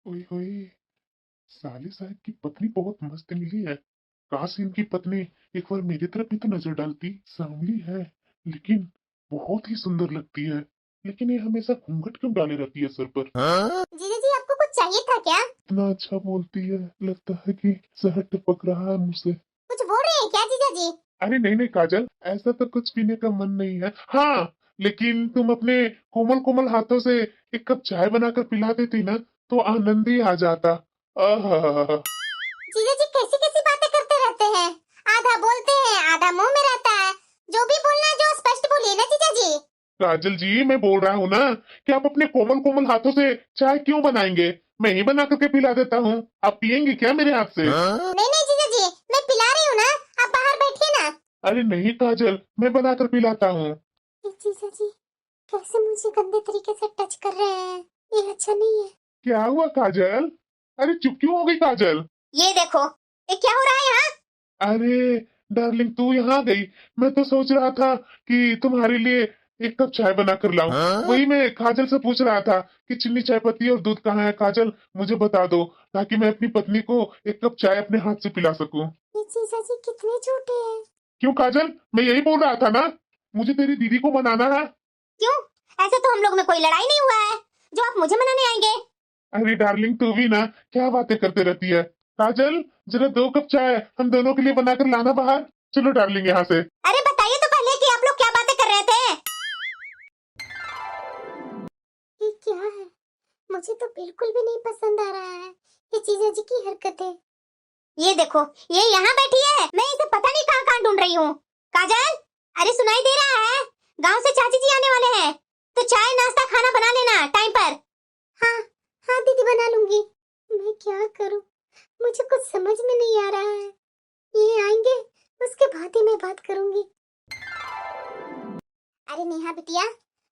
ओए होए, साले साहब की पत्नी बहुत मस्त मिली है। काश इनकी पत्नी एक बार मेरी तरफ भी तो नजर डालती। सांवली है लेकिन बहुत ही सुंदर लगती है। लेकिन ये हमेशा घूंघट क्यों डाले रहती है सर पर? जीजा जी आपको कुछ चाहिए था क्या? इतना अच्छा बोलती है, लगता है कि शहद टपक रहा है मुझसे। कुछ बोल रहे हैं क्या जीजा जी? अरे नहीं नहीं काजल, ऐसा तो कुछ पीने का मन नहीं है। हाँ, लेकिन तुम अपने कोमल कोमल हाथों से एक कप चाय बनाकर पिला देती ना, तो आनंद ही आ जाता। आहा। जीजा जी कैसी कैसी बातें करते रहते हैं। आधा बोलते हैं आधा मुंह में रहता है। जो भी बोलना है जो स्पष्ट बोलिए ना जीजा जी। काजल जी, मैं बोल रहा हूँ ना कि आप अपने कोमल कोमल हाथों से चाय क्यों बनाएंगे? मैं ही बना करके पिला देता हूँ। आप पियेंगे क्या मेरे हाथ से? नहीं नहीं जीजा जी, मैं पिला रही हूँ ना। आप बाहर बैठिए ना। अरे नहीं काजल, मैं बना कर पिलाता हूँ। ये जीजा जी कैसे मुझे गंदे तरीके से टच कर रहे हैं, ये अच्छा नहीं है। क्या हुआ काजल? अरे चुप क्यों हो गई काजल? ये देखो, ये क्या हो रहा है यहाँ? अरे डार्लिंग, तू यहाँ गई? मैं तो सोच रहा था कि तुम्हारे लिए एक कप चाय बना कर लाऊं। वही मैं काजल से पूछ रहा था कि चीनी, चाय पत्ती और दूध कहाँ है। काजल मुझे बता दो, ताकि मैं अपनी पत्नी को एक कप चाय अपने हाथ से पिला सकूं। ये जीजा जी कितने झूठे हैं। क्यों काजल, मैं यही बोल रहा था ना, मुझे तेरी दीदी को मनाना है। क्यों? ऐसे तो हम लोग में कोई लड़ाई नहीं हुआ है जो आप मुझे मनाने आएंगे। अरे डार्लिंग, तू भी ना क्या बातें करते रहती है। काजल, जरा 2 कप चाय हम दोनों के लिए बनाकर लाना बाहर। चलो डार्लिंग यहाँ से। अरे बताइए तो पहले कि आप लोग क्या बातें कर रहे थे। ये क्या है? मुझे तो बिल्कुल भी नहीं पसंद आ रहा है ये जीजा जी की हरकतें। ये देखो, ये यहाँ बैठी है, मैं इसे पता नहीं कहाँ कहाँ ढूंढ रही हूँ। काजल, अरे सुनाई दे रहा है? गांव से चाची जी आने वाले हैं, तो चाय नाश्ता खाना बना लेना टाइम पर। हाँ हाँ दीदी बना लूंगी। मैं क्या करूँ, मुझे कुछ समझ में नहीं आ रहा है। ये आएंगे उसके बाद ही मैं बात करूंगी। अरे नेहा बिटिया,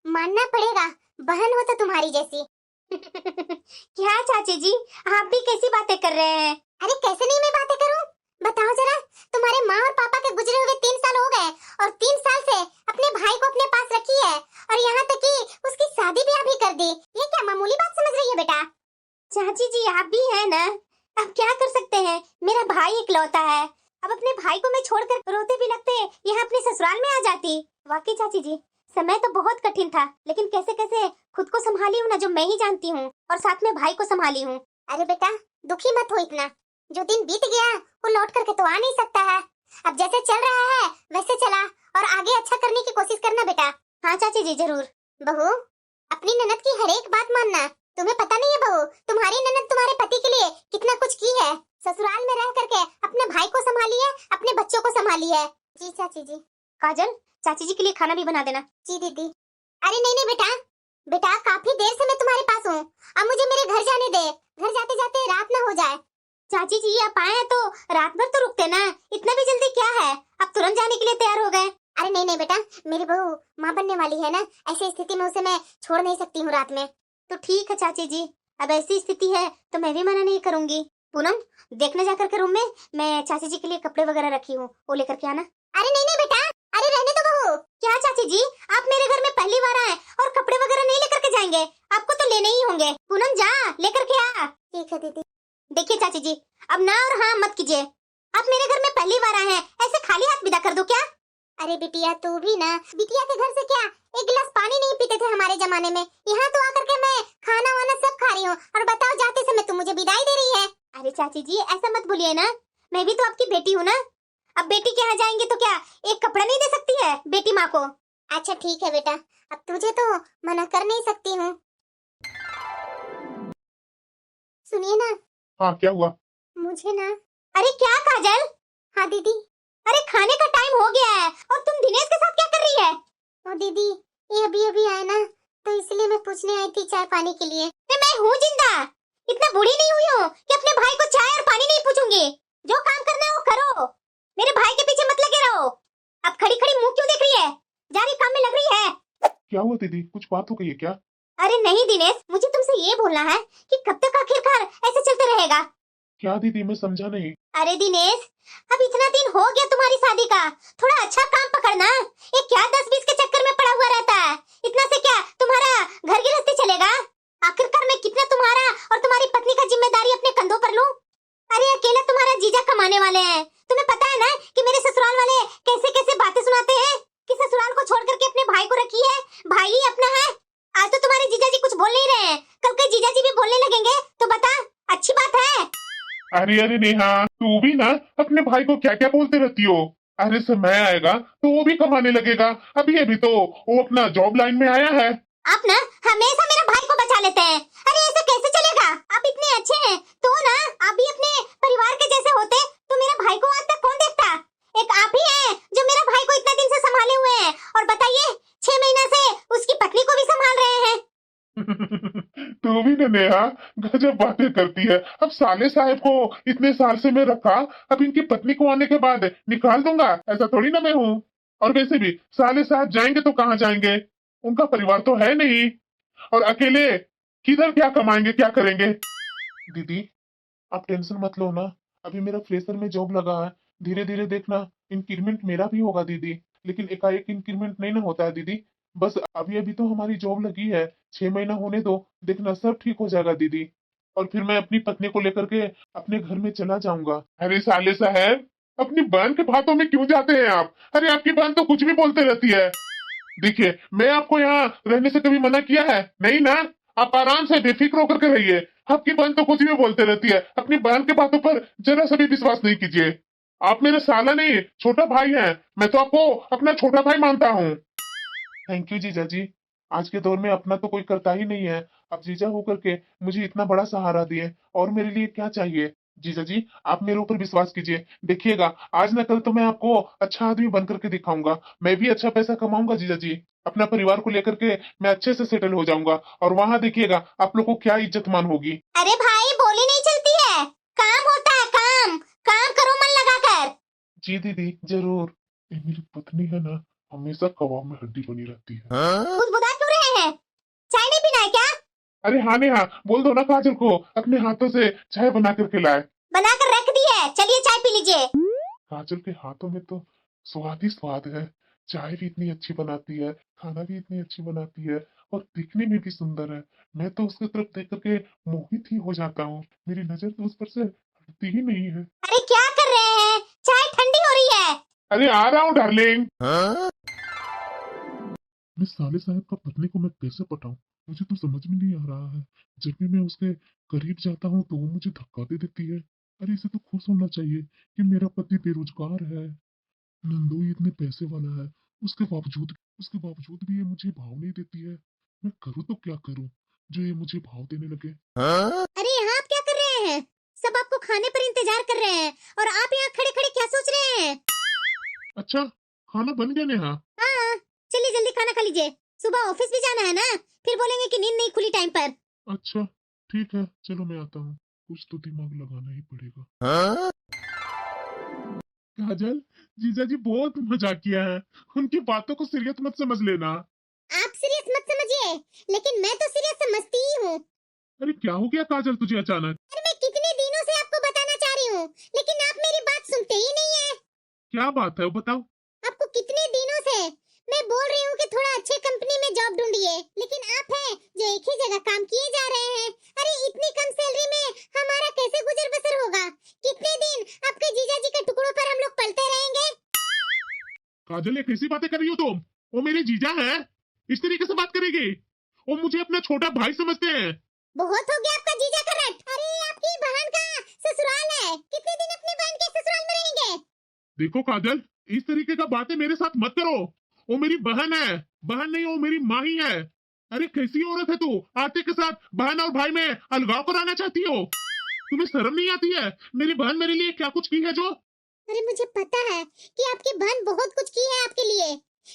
मानना पड़ेगा, बहन हो तो तुम्हारी जैसी। क्या चाची जी, आप भी कैसी बातें कर रहे हैं? अरे कैसे नहीं मैं बातें करूं? बताओ जरा, तुम्हारे माँ और पापा के गुजरे हुए 3 साल हो गए और 3 साल से अपने भाई को अपने पास रखी है, और यहाँ तक कि उसकी शादी भी अभी कर दी। ये क्या मामूली बात समझ रही है बेटा? चाची जी आप भी है ना, अब क्या कर सकते हैं, मेरा भाई इकलौता है। अब अपने भाई को मैं छोड़कर रोते भी लगते यहाँ अपने ससुराल में आ जाती। वाकई चाची जी, समय तो बहुत कठिन था, लेकिन कैसे कैसे खुद को संभाली हूँ ना, जो मैं ही जानती हूँ, और साथ में भाई को संभाली हूँ। अरे बेटा दुखी मत हो इतना, जो दिन बीत गया वो लौट करके तो आ नहीं सकता है। अब जैसे चल रहा है वैसे चला, और आगे अच्छा करने की कोशिश करना बेटा। हाँ चाची जी जरूर। बहू, अपनी ननद की हर एक बात मानना। तुम्हें पता नहीं है बहू, तुम्हारी ननद तुम्हारे पति के लिए कितना कुछ की है। ससुराल में रह करके अपने भाई को संभाली है, अपने बच्चों को संभाली है। जी चाची जी। काजल, चाची जी के लिए खाना भी बना देना। जी दीदी। अरे नहीं नहीं बेटा, बेटा काफी देर से मैं तुम्हारे पास हूँ, अब मुझे मेरे घर जाने दे, घर जाते जाते रात ना हो जाए। चाची जी आप आए हैं तो रात भर तो रुकते ना, इतना भी जल्दी क्या है, अब तुरंत जाने के लिए तैयार हो गए। अरे नहीं नहीं बेटा, मेरी बहू माँ बनने वाली है ना, ऐसी स्थिति में उसे मैं छोड़ नहीं सकती हूँ रात में। तो ठीक है चाची जी, अब ऐसी स्थिति है तो मैं भी मना नहीं करूंगी। पूनम, देखने जाकर के रूम में मैं चाची जी के लिए कपड़े वगैरह रखी हूँ, वो लेकर के आना। अरे नहीं नहीं बेटा, अरे रहने दो बहू। क्या चाची जी, आप मेरे घर में पहली बार आए और कपड़े वगैरह नहीं लेकर के जाएंगे? आपको तो लेने ही होंगे। पूनम जा लेकर के आ। ठीक है दीदी। देखिए चाची जी, अब ना और हाँ मत कीजिए, आप मेरे घर में पहली बार आए हैं, ऐसे खाली हाथ विदा कर दो क्या? अरे बिटिया तू भी ना, बिटिया के घर से क्या एक गिलास पानी नहीं पीते थे हमारे जमाने में, यहाँ तो आकर के मैं खाना वाना सब खा रही हूँ, और बताओ जाते समय तुम मुझे विदाई दे रही है। अरे चाची जी ऐसा मत बोलिए ना, मैं भी तो आपकी बेटी हूँ ना। अब बेटी के यहाँ जाएंगे तो क्या एक कपड़ा नहीं दे सकती है बेटी माँ को? अच्छा ठीक है बेटा, अब तुझे तो मना कर नहीं सकती हूँ। सुनिए ना। हाँ क्या हुआ? मुझे ना। अरे क्या काजल? हाँ दीदी। अरे खाने का टाइम हो गया है और तुम दिनेश के साथ क्या कर रही है? ओ दीदी, ये अभी अभी आए ना, तो इसलिए मैं पूछने आई थी चाय पानी के लिए। मैं हूँ जिंदा, इतना बूढ़ी नहीं हुई हूँ कि अपने भाई को चाय और पानी नहीं पूछूंगी। जो काम करना है वो करो, मेरे भाई के पीछे मत लगे रहो। अब खड़ी खड़ी मुंह क्यों देख रही है, जा रही काम में लग रही है। क्या हुआ दीदी, कुछ बात हो गई है क्या? अरे नहीं दिनेश, मुझे तुमसे ये बोलना है कि कब तक आखिरकार ऐसे चलते रहेगा? क्या दीदी, मैं समझा नहीं। अरे दिनेश, अब इतना दिन हो गया तुम्हारी शादी का, थोड़ा अच्छा काम पकड़ना। ये क्या 10-20 के चक्कर में पड़ा हुआ रहता है, इतना से क्या तुम्हारा घर गृहस्थी चलेगा? आखिरकार मैं कितना तुम्हारा और तुम्हारी पत्नी का जिम्मेदारी अपने कंधों पर लूं? अरे अकेला तुम्हारा जीजा कमाने वाले हैं। तुम्हें पता है ना कि मेरे ससुराल वाले कैसे कैसे बातें सुनाते हैं कि ससुराल को छोड़ करके अपने भाई को रखी है, भाई ही अपना है। आज तो तुम्हारे जीजा जी कुछ बोल नहीं रहे हैं, कल के जीजा जी भी बोलने लगेंगे तो बता, अच्छी बात है? अरे अरे नेहा, तू भी ना अपने भाई को क्या क्या बोलते रहती हो। अरे समय आएगा तो वो भी कमाने लगेगा। अभी तो वो अपना जॉब लाइन में आया है। आप ना हमेशा मेरे भाई को बचा लेते हैं। अरे ऐसे कैसे चलेगा? आप इतने अच्छे हैं तो ना आप भी अपने परिवार के जैसे होते तो मेरे भाई को आज तक कौन देखता? एक आप ही हैं जो मेरे भाई को इतने दिन से संभाले हुए हैं, और बताइए 6 महीना से उसकी पत्नी को भी संभाल रहे हैं। तू भी ना नेहा गजब बातें करती है। अब साले साहब को इतने साल से मैं रखा, अब इनकी पत्नी को आने के बाद निकाल दूंगा, ऐसा थोड़ी ना मैं हूँ। और वैसे भी साले साहब जाएंगे तो कहाँ जाएंगे, उनका परिवार तो है नहीं, और अकेले किधर क्या कमाएंगे, क्या करेंगे। दीदी आप टेंशन मत लो ना, अभी मेरा फ्रेशर में जॉब लगा है, धीरे धीरे देखना इंक्रीमेंट मेरा भी होगा दीदी। लेकिन एकाएक इंक्रीमेंट नहीं ना होता है दीदी, बस अभी अभी तो हमारी जॉब लगी है, 6 महीना होने दो, देखना सब ठीक हो जाएगा दीदी। और फिर मैं अपनी पत्नी को लेकर के अपने घर में चला जाऊंगा। अरे साले साहब, अपनी बहन के बातों में क्यों जाते हैं आप? अरे आपकी बहन तो कुछ भी बोलते रहती है। देखिए मैं आपको यहाँ रहने से कभी मना किया है नहीं ना, आप आराम से बेफिक्र होकर के रहिए। आपकी बहन तो कुछ भी बोलते रहती है, अपनी बहन के बातों पर जरा सा भी विश्वास नहीं कीजिए। आप मेरे साला नहीं छोटा भाई हैं, मैं तो आपको अपना छोटा भाई मानता हूँ। थैंक यू जीजा जी, आज के दौर में अपना तो कोई करता ही नहीं है, अब जीजा होकर के मुझे इतना बड़ा सहारा दिए, और मेरे लिए क्या चाहिए। जीजा जी आप मेरे ऊपर विश्वास कीजिए, देखिएगा आज न कल तो मैं आपको अच्छा आदमी बन करके दिखाऊंगा, मैं भी अच्छा पैसा कमाऊंगा जीजा जी, अपना परिवार को लेकर के मैं अच्छे से सेटल हो जाऊंगा, और वहां देखिएगा आप लोग को क्या इज्जत मान होगी। अरे भाई बोली नहीं चलती है, काम होता है काम, काम करो मन लगाकर। जी दीदी जरूर। ये मेरी पत्नी है ना, हमेशा कबाब में हड्डी बनी रहती है। बुदबुदा क्यों रहे हैं? चाय नहीं पीना है क्या? अरे हाँ नेहा, बोल दो ना काजल को अपने हाथों से चाय बना करके लाए। बनाकर रख दी है, चलिए चाय पी लीजिए। काजल के हाथों में तो स्वाद ही स्वाद है, चाय भी इतनी अच्छी बनाती है, खाना भी इतनी अच्छी बनाती है, और दिखने में भी सुंदर है। मैं तो उसकी तरफ देख करके मोहित ही हो जाता हूँ, मेरी नजर तो उस पर से हटती ही नहीं है। अरे क्या कर रहे हैं? चाय ठंडी हो रही है। अरे आ रहा हूँ डार्लिंग। मैं साले साहब का पत्नी को मैं कैसे पटाऊं, मुझे तो समझ में नहीं आ रहा है। जब भी मैं उसके करीब जाता हूँ तो वो मुझे धक्का दे देती है। अरे इसे तो खुश होना चाहिए कि मेरा पति बेरोजगार है, नंदू इतने पैसे वाला है, उसके बावजूद भी ये मुझे भाव नहीं देती है। मैं करूँ तो क्या करूँ जो ये मुझे भाव देने लगे। अरे यहाँ आप क्या कर रहे हैं? सब आपको खाने पर इंतजार कर रहे हैं और आप यहाँ खड़े खड़े क्या सोच रहे हैं? अच्छा खाना बन गया नेहा? हाँ चलिए जल्दी खाना खा लीजिए, सुबह ऑफिस भी जाना है ना, फिर बोलेंगे कि नींद नहीं खुली टाइम पर। अच्छा ठीक है, चलो मैं आता हूँ, कुछ तो दिमाग लगाना ही पड़ेगा। काजल जीजा जी बहुत मजाक किया है, उनकी बातों को सीरियस मत समझ लेना। आप सीरियस मत समझिए, लेकिन मैं तो सीरियस समझती ही हूँ। अरे क्या हो गया काजल तुझे अचानक? अरे मैं कितने दिनों से आपको बताना चाह रही हूँ, लेकिन आप मेरी बात सुनते ही नहीं है। क्या बात है वो बताओ। आपको कितने दिनों से मैं बोल रही हूँ कि थोड़ा अच्छे कंपनी में जॉब ढूंढिए, लेकिन आप हैं जो एक ही जगह काम किए जा रहे हैं। अरे इतनी कम सैलरी में हमारा कैसे गुजर बसर होगा? कितने दिन आपके जीजा जी के टुकड़ों पर हम लोग पलते रहेंगे? काजल ये कैसी बातें कर रही हो तुम? वो मेरे जीजा है, इस तरीके से बात करेगी? वो मुझे अपना छोटा भाई समझते हैं। बहुत हो गया आपका जीजा का रट। अरे आपकी बहन का ससुराल है, कितने दिन अपनी बहन के ससुराल में रहेंगे? देखो काजल इस तरीके का बातें मेरे साथ मत करो, वो मेरी बहन है, बहन नहीं वो मेरी माँ ही है। अरे कैसी औरत है तू, आते के साथ बहन और भाई में अलगाव कराना चाहती हो? तुम्हें शर्म नहीं आती है? मेरी बहन मेरे लिए क्या कुछ की है जो? अरे मुझे पता है कि आपकी बहन बहुत कुछ की है आपके लिए,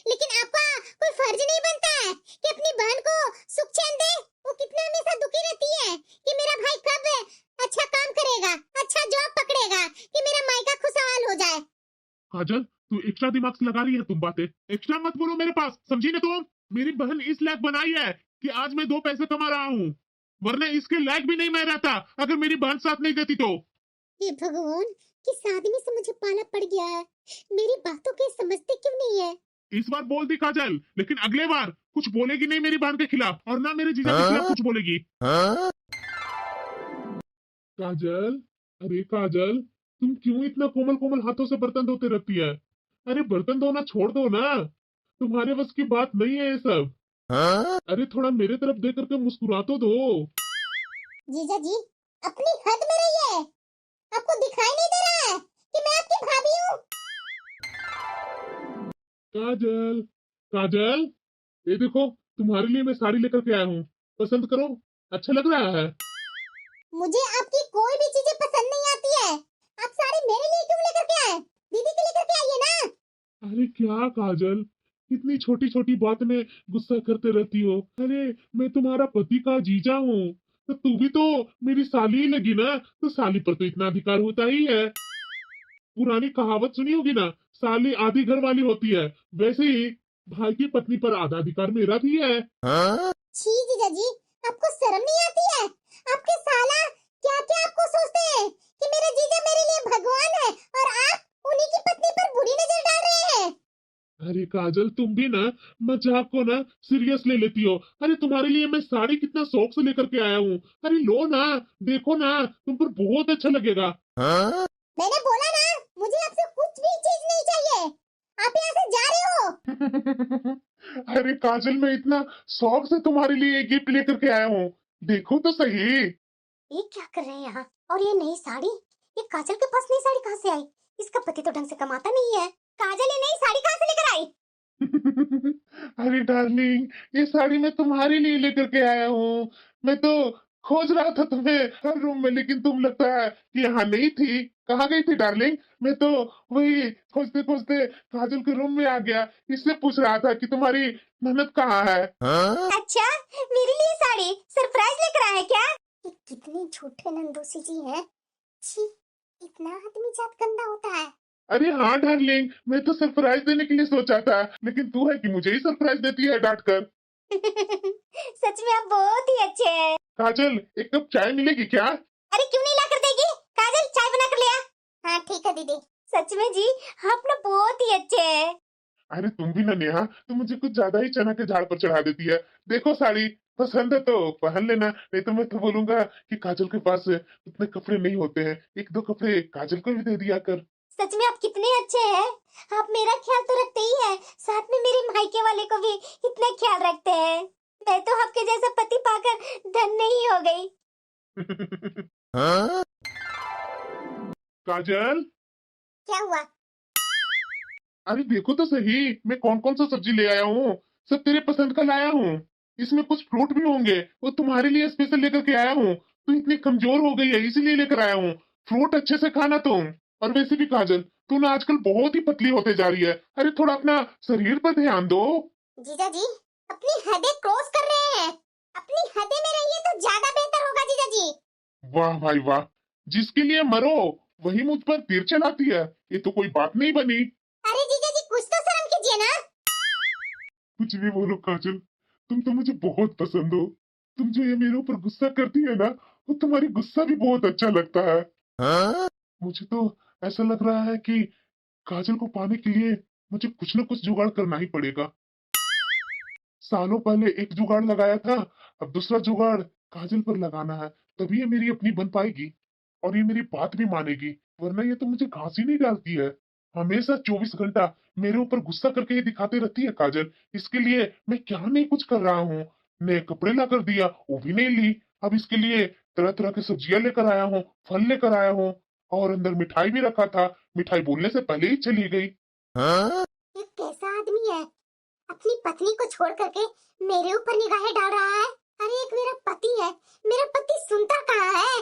लेकिन आपका कोई फर्ज नहीं बनता है कि अपनी बहन को सुख चैन दे। वो कितना हमेशा दुखी रहती है कि मेरा भाई कब अच्छा काम करेगा, अच्छा जॉब पकड़ेगा, कि मेरा मायका खुशहाल हो जाए। काजल तू एक्स्ट्रा दिमाग से लगा रही है तुम बातें, एक्स्ट्रा मत बोलो मेरे पास, समझी ना तुम? मेरी बहन इस लायक बनाई है कि आज मैं 2 पैसे कमा रहा हूँ, वरना इसके लायक भी नहीं मैं रहता अगर मेरी बहन साथ नहीं देती तो। हे भगवान, किस आदमी से मुझे पाला पड़ गया है, मेरी बातों के समझते क्यों नहीं है? इस बार बोल दी काजल, लेकिन अगले बार कुछ बोलेगी नहीं मेरी बहन के खिलाफ, और ना मेरे जीजा के खिलाफ कुछ बोलेगी। काजल, अरे काजल, तुम क्यों इतना कोमल कोमल हाथों से बर्तन धोते रहती है? अरे बर्तन धोना छोड़ दो ना, तुम्हारे बस की बात नहीं है ये सब। अरे थोड़ा मेरे तरफ देख करके मुस्कुरा तो दो। जीजा जी, अपनी हद में रहिए। आपको दिखाई नहीं दे रहा है कि मैं आपकी भाभी हूँ? काजल, काजल, ये देखो, तुम्हारे लिए मैं साड़ी लेकर के आया हूँ, पसंद करो, अच्छा लग रहा है। मुझे आपकी कोई भी चीजें पसंद नहीं आती है। आप साड़ी मेरे लिए क्यों लेकर के आए? दीदी के लेकर के आइए ना। अरे क्या काजल, इतनी छोटी छोटी बात में गुस्सा करते रहती हो? अरे मैं तुम्हारा पति का जीजा हूँ, तो तू भी तो मेरी साली ही लगी ना, तो साली पर तो इतना अधिकार होता ही है। पुरानी कहावत सुनी होगी ना, साली आधी घर वाली होती है, वैसे ही भाई की पत्नी पर आधा अधिकार मेरा भी है। छी जीजा जी, आपको शर्म नहीं आती है? आपके साला क्या क्या आपको सोचते हैं कि मेरे जीजा मेरे लिए भगवान है और आप उन्हीं की पत्नी पर बुरी नजर डाल रहे हैं। अरे काजल, तुम भी ना मजाक को ना सीरियस ले लेती हो। अरे तुम्हारे लिए मैं साड़ी कितना शौक से लेकर के आया हूँ। अरे लो ना, देखो ना, तुम पर बहुत अच्छा लगेगा। मैंने बोला ना, मुझे आपसे कुछ भी चीज नहीं चाहिए। आप यहाँ से जा रहे हो। अरे काजल, मैं इतना शौक से तुम्हारे लिए गिफ्ट लेकर के आया हूँ, देखो तो सही। ये क्या कर रहे हैं यहाँ? और ये नई साड़ी, ये काजल के पास नई साड़ी कहाँ से आई? इसका पति तो ढंग से कमाता नहीं है। काजल ये नई साड़ी कहाँ से लेकर आई? अरे डार्लिंग, ये साड़ी मैं तुम्हारे लिए लेकर के आया हूँ। मैं तो खोज रहा था तुम्हें हर रूम में, लेकिन तुम लगता है कि यहाँ नहीं थी। कहाँ गई थी डार्लिंग? मैं तो वही खोजते खोजते काजल के रूम में आ गया, इससे पूछ रहा था कि तुम्हारी ननद कहाँ है। अच्छा, मेरे लिए साड़ी सरप्राइज लेकर आए क्या? ये कितने झूठे नंदोसी जी हैं। छी, इतना आदमी जात गंदा होता है। अरे हाँ डार्लिंग, मैं तो सरप्राइज देने के लिए सोचा था, लेकिन तू है कि मुझे ही सरप्राइज देती है डांट कर। सच में आप बहुत ही अच्छे हैं। काजल, एक कप चाय मिलेगी क्या? अरे क्यों नहीं ला कर देगी? काजल चाय बना कर ले आ। हाँ ठीक है दीदी। सच में जी, आप ना बहुत ही अच्छे हैं। अरे तुम भी ना नेहा, तो मुझे कुछ ज्यादा ही चना के झाड़ पर चढ़ा देती है। देखो साड़ी पसंद है तो पहन लेना, नहीं तो मैं तो बोलूंगा कि काजल के पास उतने कपड़े नहीं होते हैं, एक दो कपड़े काजल को भी दे दिया कर। सच में आप कितने अच्छे हैं। आप मेरा ख्याल तो रखते ही हैं, साथ में मेरे मायके वाले को भी इतना ख्याल रखते हैं। मैं तो आपके जैसा पति पाकर धन्य ही हो गई। काजल, क्या हुआ? अरे देखो तो सही, मैं कौन कौन सा सब्जी ले आया हूँ, सब तेरे पसंद का लाया हूँ। इसमें कुछ फ्रूट भी होंगे, वो तुम्हारे लिए स्पेशल लेकर के आया हूँ। तू इतनी कमजोर हो गई है, इसीलिए लेकर आया हूँ। फ्रूट अच्छे से खाना तुम। और वैसे भी काजल, तू ना आजकल बहुत ही पतली होते जा रही है। अरे थोड़ा अपना शरीर पर ध्यान दो। जीजा जी, अपनी हदें क्रॉस कर रहे हैं। अपनी हदें में रहिए तो ज्यादा बेहतर होगा जीजा जी। वाह भाई वाह, जिसके लिए मरो वही मुझ पर तीर चलाती है, ये तो कोई बात नहीं बनी। अरे जीजा जी, कुछ तो शर्म कीजिए ना। कुछ भी बोलो काजल, तुम तो मुझे बहुत पसंद हो। तुम जो ये मेरे ऊपर गुस्सा करती है ना, वो तुम्हारी गुस्सा भी बहुत अच्छा लगता है। मुझे तो ऐसा लग रहा है कि काजल को पाने के लिए मुझे कुछ ना कुछ जुगाड़ करना ही पड़ेगा। सालों पहले एक जुगाड़ लगाया था, अब दूसरा जुगाड़ काजल पर लगाना है, तभी ये मेरी अपनी बन पाएगी और ये मेरी बात भी मानेगी, वरना ये तो मुझे घास ही नहीं डालती है। हमेशा 24 घंटा मेरे ऊपर गुस्सा करके ये दिखाती रहती है काजल। इसके लिए मैं क्या नहीं कुछ कर रहा हूँ। नए कपड़े ला कर दिया, वो भी नहीं ली। अब इसके लिए तरह तरह की सब्जियां लेकर आया हूँ, फल लेकर आया हूँ, और अंदर मिठाई भी रखा था, मिठाई बोलने से पहले ही चली गई। ये कैसा आदमी है? अपनी पत्नी को छोड़ करके मेरे ऊपर निगाहें डाल रहा है। अरे एक मेरा पति है, मेरा पति सुनता कहाँ है?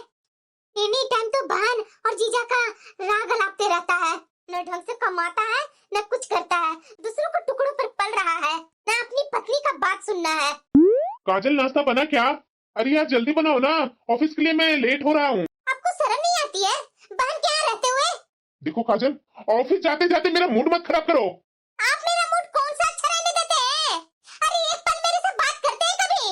एनी टाइम तो बहन और जीजा का राग अलापते रहता है। न ढंग से कमाता है, न कुछ करता है, दूसरों को टुकड़ों पर पल रहा है, न अपनी पत्नी का बात सुनना है। काजल, नाश्ता बना क्या? अरे यार जल्दी बनाओ ना, ऑफिस के लिए मैं लेट हो रहा हूँ। आपको शर्म नहीं आती है? बहन के यहाँ रहते हुए देखो काजल, ऑफिस जाते जाते मेरा मूड मत खराब करो। आप मेरा मूड कौन सा अच्छा रहने देते हैं? अरे एक पल मेरे से बात करते हैं कभी?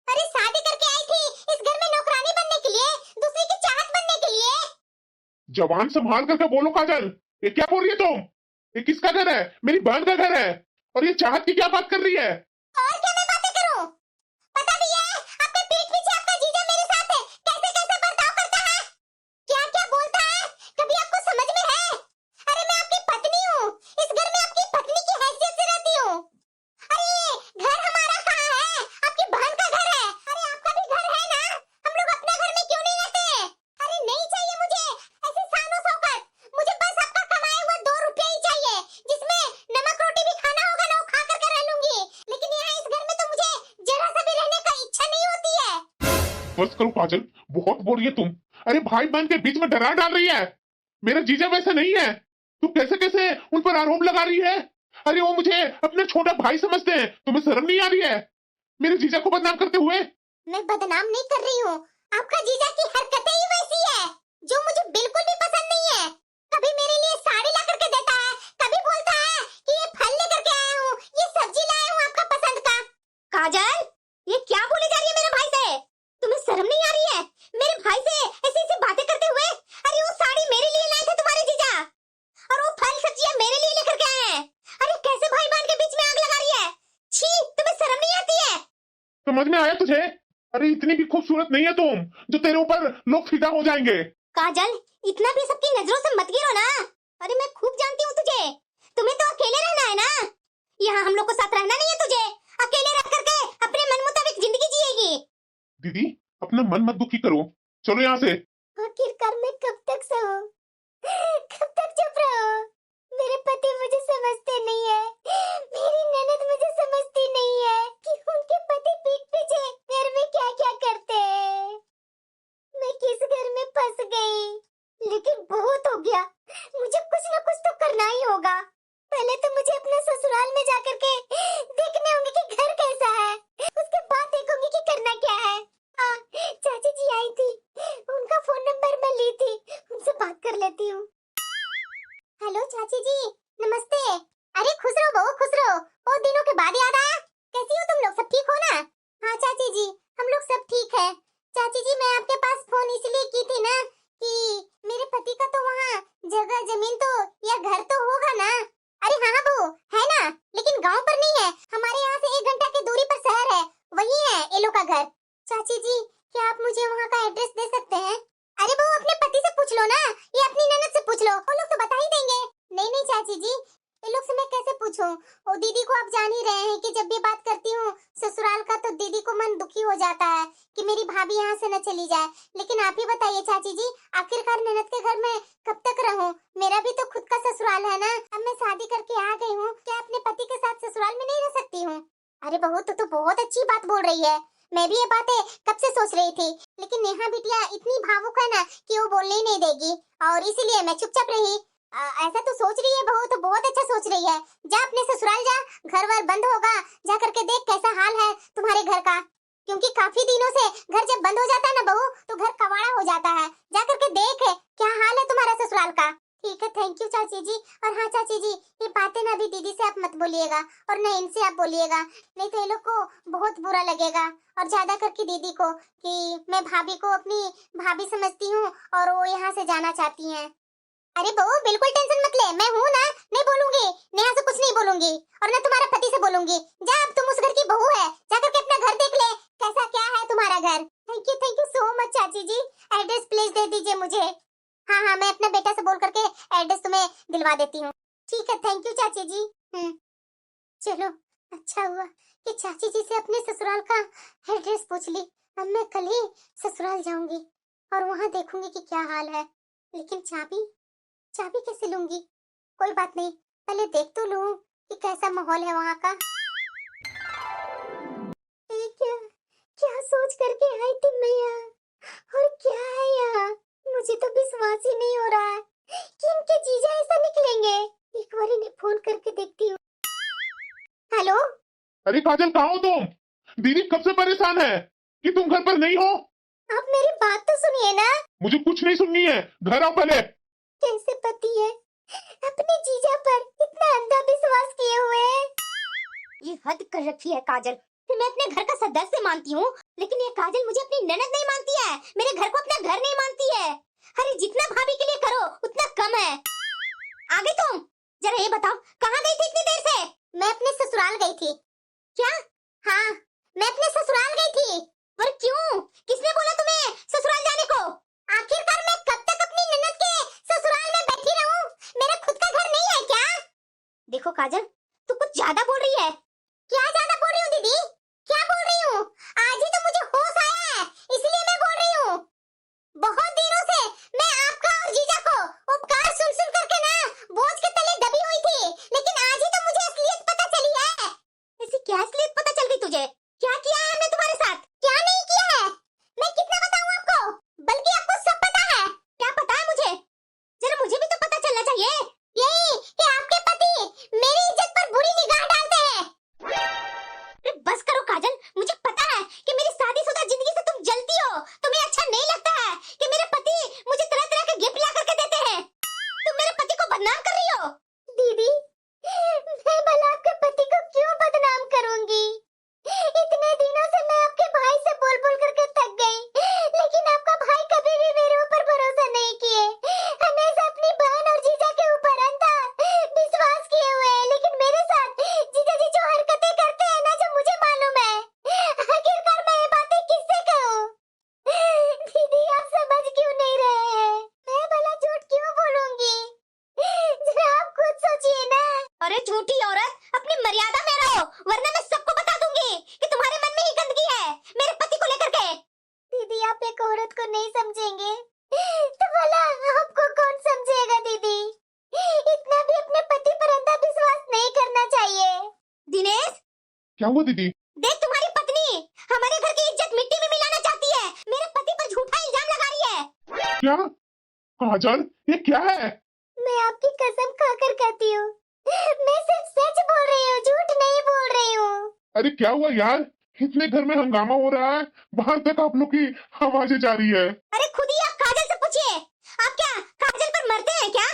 अरे शादी करके आई थी इस घर में नौकरानी बनने के लिए, दूसरे की चाहत बनने के लिए। जवान संभाल करके बोलो काजल, ये क्या बोल रही है तुम? ये किसका घर है? मेरी बहन का घर है, और ये चाहत की क्या बात कर रही है? और क्या मैं बातें करूं? पता भी है आपके पीठ पीछे आपका जीजा मेरे साथ है कैसे कैसे बर्ताव करता है। बस करो काजल, बहुत बोल रही है तुम। अरे भाई बहन के बीच में दरार डाल रही है। मेरा जीजा वैसा नहीं है, तू कैसे कैसे उन पर आरोप लगा रही है। अरे वो मुझे अपने छोटा भाई समझते हैं, तुम्हें शर्म नहीं आ रही है मेरे जीजा को बदनाम करते हुए। मैं बदनाम नहीं कर रही हूँ, आपका जीजा की हरकतें ही वैसी है जो मुझे बिल्कुल भी पसंद नहीं है। कभी मेरे लिए साड़ी ला करके देता है, कभी बोलता है कि ये फल लेकर के आया हूँ, ये सब्जी लाया हूँ आपका पसंद का। काजल, ये क्या बोली जा रही है मेरे भाई से? तुम्हें शर्म नहीं आ रही है मेरे भाई से ऐसी ऐसी बातें करते हुए? अरे वो साड़ी मेरे लिए लाए थे तुम्हारे जीजा, और वो फल सब्जियां मेरे लिए लेकर के आए हैं। अरे कैसे भाई बहन के बीच में आग लगा रही है? छी, तुम्हें शर्म नहीं आती है? समझ में आया तुझे? अरे इतनी भी खूबसूरत नहीं है तुम जो तेरे ऊपर लोग फिदा हो जाएंगे। काजल, इतना भी सबकी नजरों से मत गिरो ना। अरे मैं खूब जानती हूँ तुझे, तुम्हें तो अकेले रहना है ना, यहाँ हम लोग को साथ रहना नहीं है तुझे। अकेले रह करके अपने मन मुताबिक जिंदगी जिएगी। दीदी अपना मन मत दुखी करो, चलो यहाँ से। आखिरकार मैं कब तक सहूं? कब तक चुप रहूं? मेरे पति मुझे समझते नहीं है, मेरी ननद मुझे समझती नहीं है कि उनके पति पीठ पीछे घर में क्या क्या करते हैं। मैं किस घर में फंस गई? लेकिन बहुत हो गया, मुझे कुछ ना कुछ तो करना ही होगा। पहले तो मुझे अपने ससुराल में जाकर के देखने होंगे कि घर कैसा है, उसके बाद देखूंगी कि करना क्या है। चाची जी आई थी, उनका फोन नंबर मैं ली थी, उनसे बात कर लेती हूँ। हेलो चाची जी, नमस्ते। अरे खुश रहो बहू, खुश रहो, बहुत दिनों के बाद याद आया। कैसी हो तुम लोग, सब ठीक हो ना? हाँ चाची जी, हम लोग सब ठीक है। चाची जी मैं आपके पास फोन इसलिए की थी ना कि मेरे पति का तो वहाँ जगह जमीन तो या घर तो होगा ना। अरे हाँ बहू, है ना, लेकिन गांव पर नहीं है, हमारे यहाँ से 1 घंटा की दूरी पर शहर है, वही है एलो का घर। चाची जी क्या आप मुझे वहाँ का एड्रेस दे सकते हैं? अरे बहू अपने पति से पूछ लो ना, ये अपनी ननद से पूछ लो, वो लोग तो बता ही देंगे। नहीं नहीं चाची जी, ये लोग से मैं कैसे पूछूं? वो दीदी को आप जान ही रहे हैं कि जब भी बात करती हूँ ससुराल का तो दीदी को मन दुखी हो जाता है कि मेरी भाभी यहाँ से न चली जाए। लेकिन आप ही बताइए चाची जी, आखिरकार ननद के घर में कब तक रहूं? मेरा भी तो खुद का ससुराल है ना, अब मैं शादी करके आ गई हूँ, क्या अपने पति के साथ ससुराल में नहीं रह सकती हूँ? अरे बहू तो बहुत अच्छी बात बोल रही है, मैं भी ये बातें कब से सोच रही थी, लेकिन नेहा बिटिया इतनी भावुक है ना कि वो बोलने ही नहीं देगी, और इसीलिए मैं चुपचाप रही। ऐसा तो सोच रही है बहू, तो बहुत अच्छा सोच रही है। जा अपने ससुराल जा, घर वर बंद होगा, जा करके देख कैसा हाल है तुम्हारे घर का, क्योंकि काफी दिनों से घर जब बंद हो जाता है ना बहू तो घर कवाड़ा हो जाता है। जा करके देख क्या हाल है तुम्हारा ससुराल का। ठीक है, थैंक यू चाची जी। और हाँ चाची जी, ये बातें ना भी दीदी से आप मत बोलिएगा और न इनसे आप बोलिएगा, नहीं तो ये लोग को बहुत बुरा लगेगा, और ज्यादा करके दीदी को, कि मैं भाभी को अपनी भाभी समझती हूँ और वो यहाँ से जाना चाहती हैं। अरे बहू बिल्कुल टेंशन मत ले, मैं हूँ ना, नहीं बोलूंगी, नेहा से कुछ नहीं बोलूंगी और न तुम्हारे पति से बोलूंगी। जा, अब तुम उस घर की बहू है, जा करके अपना घर देख ले कैसा क्या है तुम्हारा घर। थैंक यू सो मच चाची जी, एड्रेस प्लीज दे दीजिए मुझे। हाँ हाँ, मैं अपने बेटा से बोल करके एड्रेस तुम्हें दिलवा देती हूँ। ठीक है, थैंक यू चाची जी। चलो अच्छा हुआ कि चाची जी से अपने ससुराल का एड्रेस पूछ ली। अब मैं कल ही ससुराल जाऊंगी और वहाँ देखूंगी कि क्या हाल है, लेकिन चाबी चाबी कैसे लूंगी? कोई बात नहीं, पहले देख तो लूं कि कैसा माहौल है वहाँ का। क्या क्या सोच करके आई थी मैं यहाँ, और क्या है यहाँ? मुझे तो विश्वास ही नहीं हो रहा है कि इनके जीजा ऐसा निकलेंगे। एक बार इन्हें फोन करके देखती हूँ। हेलो। अरे काजल कहाँ हो तुम? दीदी कब से परेशान है कि तुम घर पर नहीं हो। आप मेरी बात तो सुनिए ना। मुझे कुछ नहीं सुननी है, घर आओ पहले। कैसे पति है अपने जीजा पर इतना अंधा विश्वास किए हुए? ये हद कर रखी है काजल, कि मैं अपने घर का सदस्य मानती हूँ, लेकिन ये काजल मुझे अपनी ननद नहीं मानती है, मेरे घर को अपना घर नहीं मानती है। अरे जितना भाभी के लिए करो उतना कम है। आगे तुम जरा ये बताओ, कहाँ गई थी इतनी देर से? मैं अपने ससुराल गई थी। क्या? हाँ, मैं अपने ससुराल गई थी। और क्यों? किसने बोला तुम्हें ससुराल जाने को? आखिरकार मैं कब तक अपनी ननद के ससुराल में बैठी रहूं? मेरा खुद का घर नहीं है क्या? देखो काजल, तू कुछ ज्यादा बोल रही है। क्या ज्यादा बोल रही हूँ दीदी? क्या बोल रही हूँ? आज ही तो मुझे होश आया है, इसलिए मैं बोल रही हूँ। बहुत दिनों से मैं आपका और जीजा को उपकार सुन सुन करके ना बोझ के तले दबी हुई थी, लेकिन आज ही तो मुझे असलियत पता चली है। ऐसी क्या असलियत पता चल गई तुझे? क्या किया है हमने तुम्हारे साथ? क्या नहीं किया है? मैं कितना एक औरत को नहीं समझेंगे तो भला आपको कौन समझेगा दीदी। इतना भी अपने पति पर अंधा विश्वास नहीं करना चाहिए। दिनेश, क्या हुआ दीदी? देख तुम्हारी पत्नी हमारे घर की इज्जत मिट्टी में मिलाना चाहती है। मेरे पति पर झूठा इल्जाम लगा रही है। क्या? काजल, ये क्या है? मैं आपकी कसम खाकर कहती हूँ, मैं सिर्फ सच बोल रही हूँ, झूठ नहीं बोल रही हूँ। अरे क्या हुआ यार? इतने घर में हंगामा हो रहा है, बाहर तक आप लोग की आवाजें जा रही है। अरे खुद ही आप काजल से पूछिए, आप क्या काजल पर मरते हैं क्या?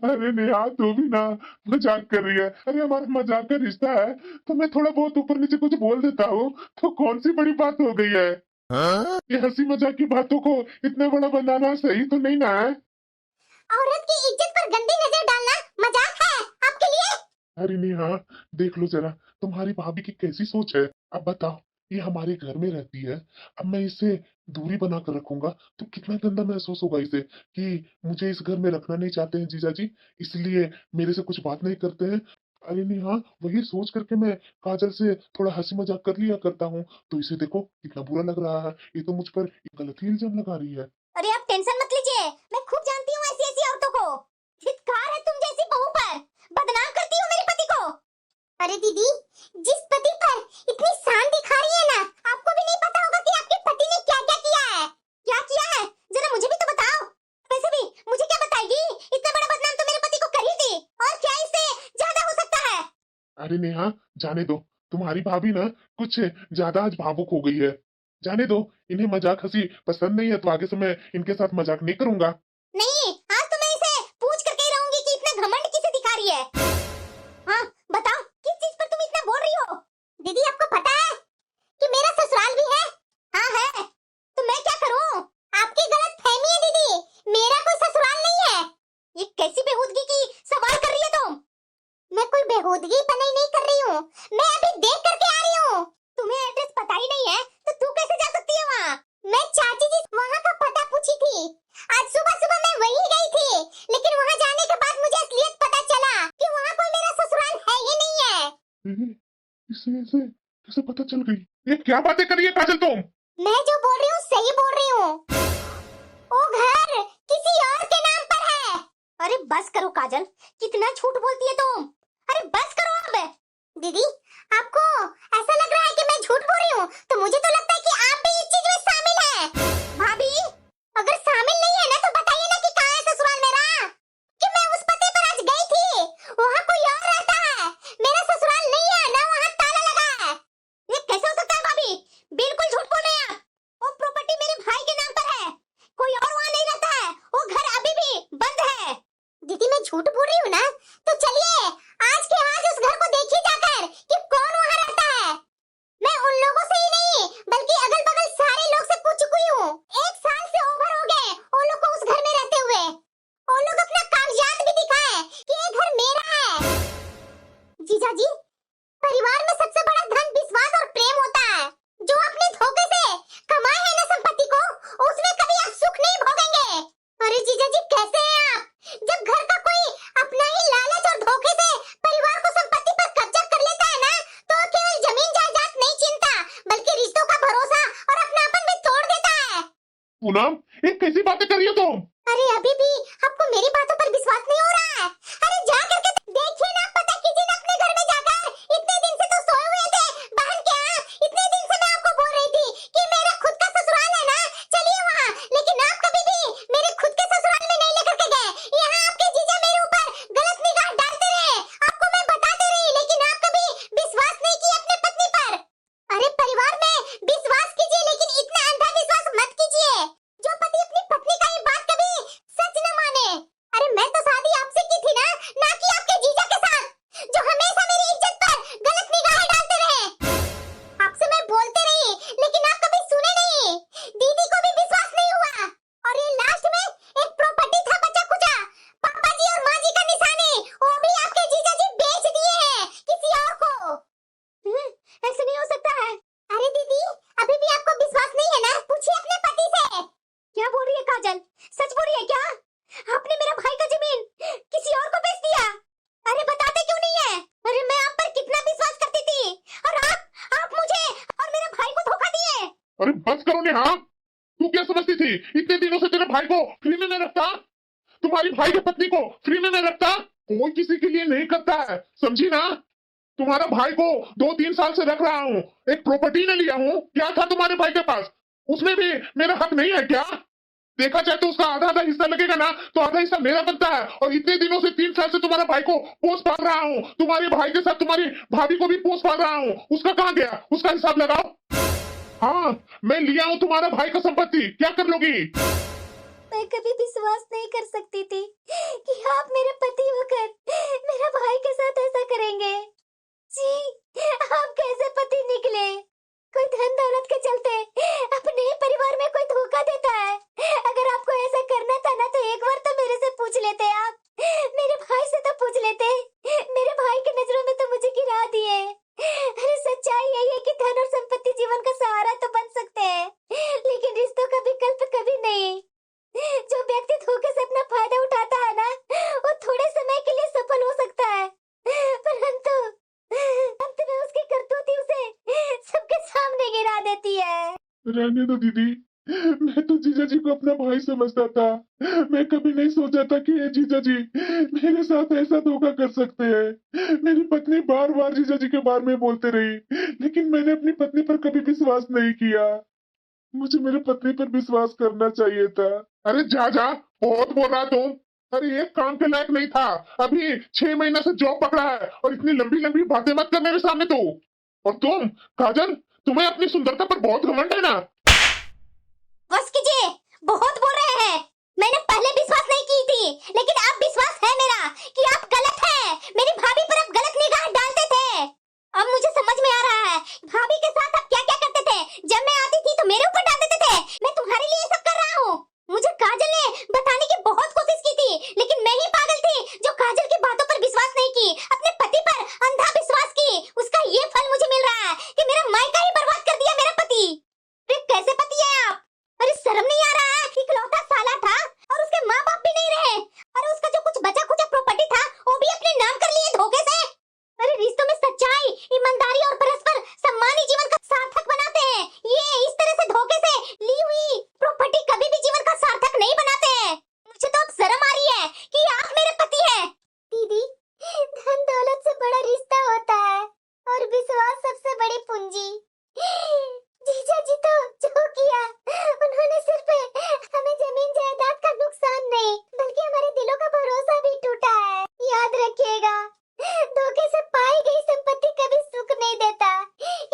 अरे नेहा, तू भी ना मजाक कर रही है। अरे हमारा मजाक का रिश्ता है तो मैं थोड़ा बहुत ऊपर नीचे कुछ बोल देता हूँ, तो कौन सी बड़ी बात हो गई है? ये हंसी मजाक की बातों को इतना बड़ा बनाना सही तो नहीं ना है। औरत की इज्जत पर गंदी नजर डालना मजाक है आपके लिए? अरे नेहा, देख लो जरा तुम्हारी भाभी की कैसी सोच है। अब बताओ, ये हमारे घर में रहती है, अब मैं इससे दूरी बना कर रखूंगा तो कितना गंदा महसूस होगा इसे कि मुझे इस घर में रखना नहीं चाहते हैं जीजा जी, इसलिए मेरे से कुछ बात नहीं करते हैं। अरे नेहा, वही सोच करके मैं काजल से थोड़ा हंसी मजाक कर लिया करता हूँ, तो इसे देखो कितना बुरा लग रहा है। ये तो मुझ पर गलत ही इल्जाम लगा रही है। अरे आप टेंशन मत लीजिए, मैं खूब जानती हूँ ऐसी ऐसी औरतों को। धिक्कार है तुम जैसी बहू पर, बदनाम करती हो मेरे पति को। अरे दीदी, जिस पति पर इतनी शान दिखा रही है ना, आपको भी नहीं पता होगा कि आपके पति ने क्या क्या किया है। क्या किया है जरा मुझे भी तो बताओ। वैसे भी मुझे क्या बताएगी, इतना बड़ा बदनाम तो मेरे पति को कर ही दी, और क्या इससे ज्यादा हो सकता है? अरे नेहा, जाने दो, तुम्हारी भाभी ना कुछ ज्यादा आज भावुक हो गई है। जाने दो, इन्हें मजाक हंसी पसंद नहीं है तो आगे से मैं इनके साथ मजाक नहीं करूंगा। नहीं, आज तो मैं इसे पूछ करके ही रहूंगी कि इतना घमंड किसे दिखा रही है। हाँ बताओ, किस चीज पर तुम इतना बोल रही हो? दीदी आपको पता है कि मेरा ससुराल भी है? हाँ है, तो मैं क्या करूं? आपकी गलत फहमी है दीदी, मेरा कोई ससुराल नहीं है। ये कैसी बेहूदगी की सवाल कर रही है तुम? मैं कोई बेहूदगी पनाई नहीं कर रही हूँ, मैं अभी देख करके आ रही हूँ। तुम्हें एड्रेस पता ही नहीं है तो तू कैसे जा सकती है वहाँ? मैं चाची जी वहाँ का पता पूछी थी, आज सुबह सुबह मैं वहीं गई थी, लेकिन वहाँ जाने के बाद मुझे असलियत पता चला कि वहाँ कोई मेरा ससुराल है ही नहीं है। इसे ऐसे कैसे पता चल गई? ये क्या बातें कर रही है काजल तुम? मैं जो बोल रही हूँ सही बोल रही हूँ, वो घर किसी और के नाम पर है। अरे बस करो काजल, कितना झूठ बोलती है तुम। अरे बस करो अब। दीदी आपको ऐसा लग रहा है कि मैं झूठ बोल रही हूँ, तो मुझे तो लगता है कि आप भी इस चीज में शामिल हैं। भाभी, अगर शामिल नहीं है ना तो बताइए ना कि कहाँ है ससुराल मेरा, कि मैं उस पते पर आज गई थी, वहाँ कोई और रहता है, मेरा ससुराल नहीं है ना, वहाँ ताला लगा है। ये कैसे हो सकता है भाभी? बिल्कुल झूठ बोल रहे हैं आप। वो प्रॉपर्टी मेरे भाई के नाम पर है, कोई और वहाँ नहीं रहता है, वो घर अभी भी बंद है। दीदी मैं झूठ बोल रही हूँ ना, तो चलिए आज के आज उस घर को देखिए जाकर कि कौन वहाँ रहता है। मैं उन लोगों से ही नहीं बल्कि अगल बगल सारे लोग से पूछ चुकी हूँ, 1 साल से ओवर हो गए वो लोग को उस घर में रहते हुए। वो लोग अपना कागजात भी दिखाए कि ये घर मेरा है। जीजा जी, परिवार में सबसे बड़ा धन विश्वास और प्रेम होता है, जो अपने धोखे से कमाए हैं ना संपत्ति को, उसमें कभी आप सुख नहीं भोगेंगे। अरे जीजा जी कैसे हैं आप? जब घर का कोई अपना ही लालच और धोखे से परिवार को संपत्ति पर कब्जा कर लेता है ना, तो केवल जमीन जायदाद नहीं छीनता बल्कि रिश्तों का भरोसा और अपनापन भी तोड़ देता है। पूनम, ये कैसी बातें कर रही हो तुम? अरे अभी भी आपको मेरी बातों पर विश्वास नहीं हो रहा है? अरे जा करके देखिए ना, पता कीजिए ना अपने घर में जाकर। इतने दिन से तो सोए हुए थे बहन के यहाँ, इतने दिन से मैं आपको बोल रही थी कि मेरा खुद का ससुराल है ना, चलिए वहाँ, लेकिन आप कभी भी मेरे खुद के ससुराल में नहीं लेकर के गए। यहाँ आपके जीजा मेरे ऊपर गलत निगाह डालते रहे, आपको मैं बताते रही, लेकिन आप कभी विश्वास नहीं किया अपने पत्नी पर। अरे परिवार में विश्वास कीजिए, लेकिन इतना अंधा विश्वास मत कीजिए जो पति अपनी पत्नी का ये बात कभी सच न माने। अरे मैं तो शादी आपसे की थी ना कि आपके जीजा के साथ, जो हमेशा मेरी इज्जत पर गलत निगाहें डालते रहे। आपसे मैं बोलते रही, लेकिन आप कभी सुने नहीं, दीदी को भी विश्वास नहीं हुआ, और ये लास्ट में एक प्रॉपर्टी था बचा कुचा, पापा जी और माँ जी का निशानी, वो भी आपके जीजा जी बेच दिए हैं किसी और को। ऐसे नहीं हो सकता है। अरे दीदी, अभी भी आपको विश्वास नहीं है ना? पूछिए अपने पति से। क्या बोल रही है काजल, सच बोल रही है क्या? आपने मेरा भाई का जमीन किसी और को बेच दिया? अरे बताते क्यों नहीं है? अरे मैं आप पर कितना विश्वास करती थी, और आप मुझे और मेरे भाई को धोखा दिए। अरे बस करो नेहा। तू क्या समझती थी इतने दिनों से तेरे भाई को फ्री में मैं रखता? तुम्हारी भाई की पत्नी को फ्री में मैं रखता? कोई किसी के लिए नहीं करता है, समझी ना? तुम्हारा भाई को 2-3 साल से रख रहा हूँ, एक प्रॉपर्टी ने लिया हूँ। क्या था तुम्हारे भाई के पास? उसमें भी मेरा हक नहीं है क्या? देखा जाए तो उसका आधा आधा हिस्सा लगेगा ना, तो आधा हिस्सा मेरा बनता है। और इतने दिनों से 3 साल से तुम्हारा भाई को पोस पाल रहा हूँ, तुम्हारे भाई के साथ तुम्हारी भाभी को भी पोस पाल रहा हूँ। उसका कहाँ गया? उसका हिसाब लगाओ। हाँ, मैं लिया हूँ तुम्हारा भाई का संपत्ति, क्या कर लोगी? मैं कभी विश्वास नहीं कर सकती थी कि आप मेरे पति होकर मेरा भाई के साथ ऐसा करेंगे। जी, आप कैसे पति निकले? कोई धन दौलत के चलते अपने ही परिवार में कोई धोखा देता है। अगर आपको ऐसा करना था ना तो एक बार तो मेरे से पूछ लेते आप, मेरे भाई से तो पूछ लेते। मेरे भाई की नजरों में तो मुझे गिरा दिए। अरे सच्चाई यही है कि धन और संपत्ति जीवन का सहारा तो बन सकते हैं, लेकिन रिश्तों का विकल्प कभी नहीं। जो व्यक्ति धोखे से अपना फायदा उठाता है ना, वो थोड़े समय के लिए सफल हो सकता है, परंतु अंत में उसकी करतूत ही उसे सबके सामने गिरा देती है। रहने दो दीदी, मैं तो जीजा जी को अपना भाई समझता था। मैं कभी नहीं सोचा था कि ये जीजा जी मेरे साथ ऐसा धोखा कर सकते हैं। मेरी पत्नी बार बार जीजा जी के बारे में बोलते रही, लेकिन मैंने अपनी पत्नी पर कभी विश्वास नहीं किया। मुझे मेरे पत्नी पर विश्वास करना चाहिए था। अरे जा जा, बहुत बोल रहा तुम। अरे एक काम के लायक नहीं था, अभी 6 महीने से जॉब पकड़ा है और इतनी लंबी लंबी बातें मत कर मेरे सामने तो। और तुम काजल, तुम्हें अपनी सुंदरता पर बहुत घमंड है ना? बस कीजिए, बहुत बोल रहे हैं। मैंने पहले विश्वास नहीं की थी, लेकिन अब विश्वास है मेरा कि आप गलत हैं। मेरी भाभी पर आप गलत निगाह डालते थे। अब मुझे समझ में आ रहा है भाभी के साथ आप क्या क्या करते थे। जब मैं आती थी तो मेरे ऊपर डाल देते थे। मैं तुम्हारे लिए ये सब कर रहा हूँ। मुझे काजल ने बताने की बहुत कोशिश की थी, लेकिन मैं ही पागल थी जो काजल की बातों पर विश्वास नहीं की, अपने पति पर अंधा विश्वास की। उसका ये फल मुझे मिल रहा है कि मेरा मायका ही बर्बाद कर दिया मेरा पति। फिर कैसे पति है आप? अरे शर्म नहीं आ रहा है? इकलौता साला था और उसके माँ बाप भी नहीं रहे, और उसका जो कुछ बचा खुचा प्रॉपर्टी था वो भी अपने नाम कर लिए धोखे से। अरे रिश्तों में सच्चाई, ईमानदारी और परस्पर सम्मान ही जीवन का सार्थक बनाते हैं। ये इस तरह से धोखे से ली हुई प्रॉपर्टी कभी भी जीवन का सार्थक नहीं बनाते हैं। मुझे तो अब शर्म आ रही है कि आप मेरे पति हैं। दीदी, धन दौलत से बड़ा रिश्ता होता है और विश्वास सबसे बड़ी पूंजी। जीजा जी तो जो किया, उन्होंने सिर्फ हमें जमीन जायदाद का नुकसान नहीं, बल्कि हमारे दिलों का भरोसा भी टूटा है। याद रखिएगा, धोखे से पाई गई संपत्ति कभी सुख नहीं देता।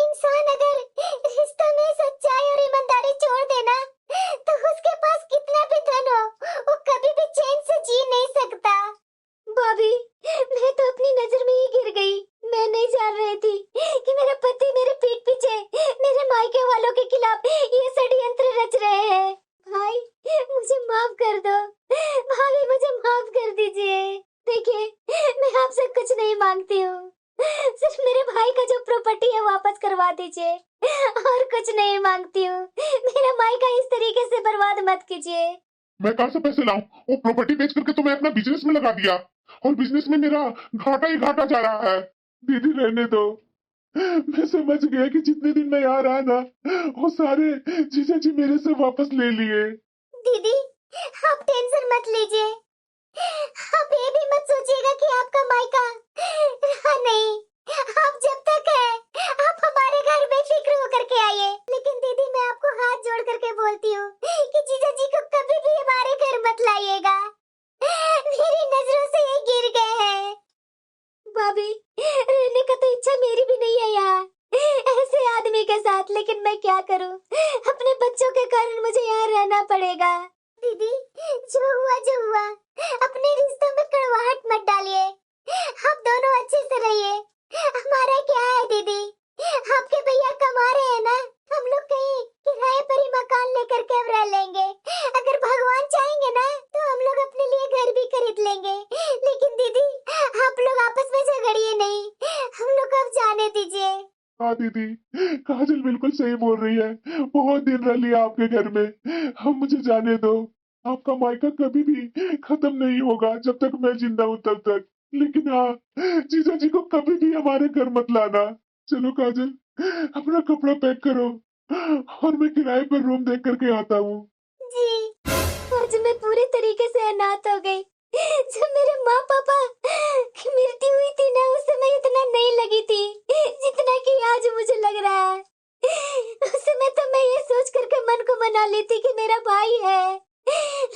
इंसान अगर रिश्तों में सच्चाई और ईमानदारी छोड़ देना, तो उसके पास कितना भी धन हो, वो कभी भी चैन से जी नहीं सकता। भाभी, मैं तो अपनी नजर में ही गिर गई। मैं नहीं जान रही थी कि मेरा पति मेरे पीठ पीछे मेरे मायके वालों के खिलाफ ये षड्यंत्र रच रहे हैं। भाई, मुझे माफ कर दो। भाभी, मुझे माफ कर दीजिए। देखिए, मैं आपसे कुछ नहीं मांगती हूँ, सिर्फ मेरे भाई का जो प्रॉपर्टी है वापस करवा दीजिए, और कुछ नहीं मांगती हूँ। मेरा मायका इस तरीके से बर्बाद मत कीजिए। मैं कहाँ से पैसे लाऊं? वो प्रॉपर्टी बेच करके तो मैं अपना बिजनेस में लगा दिया, और बिजनेस में मेरा घाटा ही घाटा जा रहा है। दीदी रहने दो, मैं समझ गया कि जितने दिन मैं यहाँ रहा ना, वो सारे जीजा जी मेरे से वापस ले लिए। दीदी, आप टेंशन मत लीजिए। आप ये भी मत सोचिएगा कि आपका मायका रहा नहीं। आप जब तक है, आप हमारे घर बेफिक्र होकर के आइए। लेकिन दीदी, मैं आपको हाथ जोड़ करके बोलती हूँ कि जीजा जी को कभी भी हमारे घर मत लाइएगा। मेरी नजरों से ये गिर गए हैं। भाभी, रहने का तो इच्छा मेरी भी नहीं है यहाँ ऐसे आदमी के साथ, लेकिन मैं क्या करूँ? अपने बच्चों के कारण मुझे यहाँ रहना पड़ेगा। दीदी, जो हुआ, अपने रिश्तों में कड़वाहट मत डालिए। आप दोनों अच्छे से रहिए। हमारा क्या है दीदी, आपके भैया कमा रहे हैं ना, हम लोग कहीं किराए पर ही मकान लेकर के अब रह लेंगे। अगर भगवान चाहेंगे ना तो हम लोग अपने लिए घर भी खरीद लेंगे। लेकिन दीदी, आप लोग आपस में झगड़िए नहीं, हम लोग अब जाने दीजिए। हाँ दीदी, काजल बिल्कुल सही बोल रही है। बहुत दिन रह लिया आपके घर में, अब मुझे जाने दो। आपका मायका कभी भी खत्म नहीं होगा जब तक मैं जिंदा हूँ तब तक। लेकिन हाँ, जीजा जी को कभी भी हमारे घर मत लाना। चलो काजल, अपना कपड़ा पैक करो। और मैं किराए पर रूम देख करके आता हूँ। जी, आज मैं पूरे तरीके से अनाथ हो गई। जब मेरे माँ पापा की मृत्यु हुई थी ना, उस समय इतना नहीं लगी थी जितना कि आज मुझे लग रहा है। उस समय तो मैं ये सोच करके मन को मना लेती कि मेरा भाई है,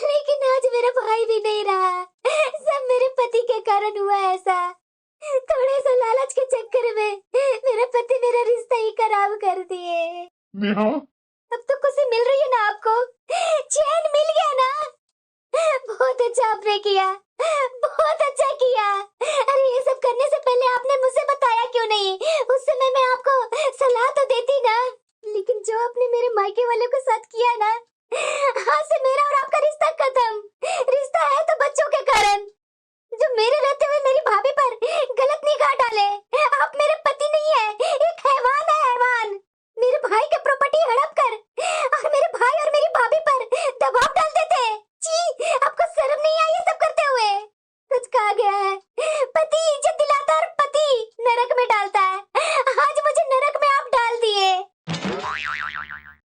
लेकिन आज मेरा भाई भी नहीं रहा। सब मेरे पति के कारण हुआ ऐसा। थोड़े से लालच के चक्कर में मेरे पति मेरा रिश्ता ही खराब कर दिए। नेहा, अब तो खुशी मिल रही है ना आपको? चैन मिल गया ना? बहुत अच्छा आपने किया, बहुत अच्छा किया।